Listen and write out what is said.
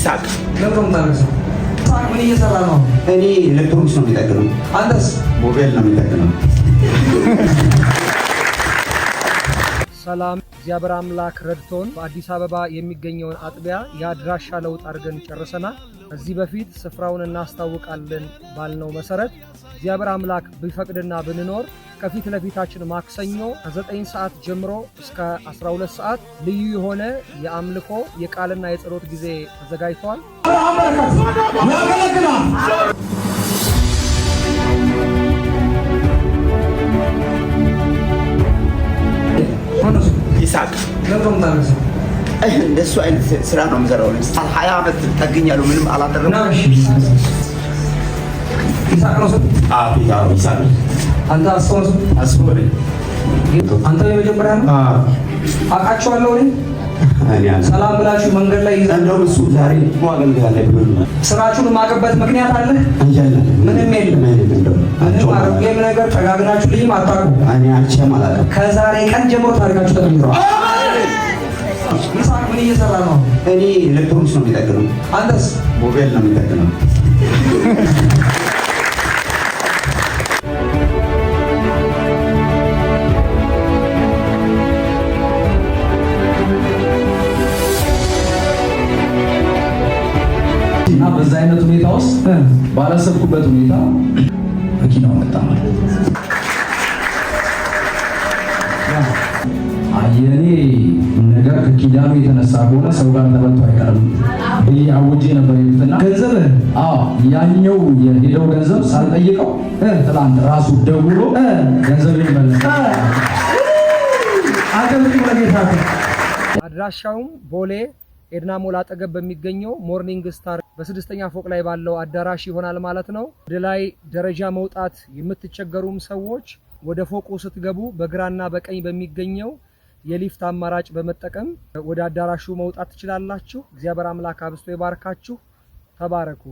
ይሳቅ ለምን ታረሰው ምን እየሰራ ነው? እኔ ኤሌክትሮኒክስ ነው የሚጠግነው። አንተስ? ሞባይል ነው የሚጠግነው። ሰላም እግዚአብሔር አምላክ ረድቶን በአዲስ አበባ የሚገኘውን አጥቢያ የአድራሻ ለውጥ አድርገን ጨርሰናል። ከዚህ በፊት ስፍራውን እናስታውቃለን ባልነው መሰረት እግዚአብሔር አምላክ ቢፈቅድና ብንኖር ከፊት ለፊታችን ማክሰኞ ከ9 ሰዓት ጀምሮ እስከ 12 ሰዓት ልዩ የሆነ የአምልኮ የቃልና የጸሎት ጊዜ ተዘጋጅቷል። ይሳቅ ለምን ታረሰው እንደሱ አይነት ስራ ነው የምሰራው። 20 ዓመት ታገኛለሁ ምንም አላደረኩም። ይሳቅ ነው ይሳቅ አንተ አስወር አንተ የመጀመሪያ ነው። አቃቸዋለሁ እኔ ሰላም ብላችሁ መንገድ ላይ እንደው እሱ ዛሬ ማገልገል አይደለም። ስራችሁን ማቀበት ምክንያት አለ? ምንም የለም። ምንም አረጋግም ነገር ተጋግናችሁ ልጅ አታውቁ። እኔ አልቼም አላውቅም። ከዛሬ ቀን ጀምሮ ታሪካችሁ ተቀይሯል። ይሳቅ ምን እየሰራ ነው? እኔ ኤሌክትሮኒክስ ነው የሚጠግነው። አንተስ? ሞባይል ነው የሚጠግነው። እና በዛ አይነት ሁኔታ ውስጥ ባላሰብኩበት ሁኔታ መኪናው መጣ ማለት አየኔ ነገር ከኪዳኑ የተነሳ ከሆነ ሰው ጋር ተበልቶ አይቀርም ብዬ አውጄ ነበር የምትና ገንዘብ ያኛው የሄደው ገንዘብ ሳልጠይቀው ትላንት ራሱ ደውሎ ገንዘብ ይመለስ አገልግሎት ለጌታ አድራሻውም ቦሌ ኤድና ሞል አጠገብ በሚገኘው ሞርኒንግ ስታር በስድስተኛ ፎቅ ላይ ባለው አዳራሽ ይሆናል ማለት ነው። ወደ ላይ ደረጃ መውጣት የምትቸገሩም ሰዎች ወደ ፎቁ ስትገቡ በግራና በቀኝ በሚገኘው የሊፍት አማራጭ በመጠቀም ወደ አዳራሹ መውጣት ትችላላችሁ። እግዚአብሔር አምላክ አብስቶ ይባርካችሁ። ተባረኩ።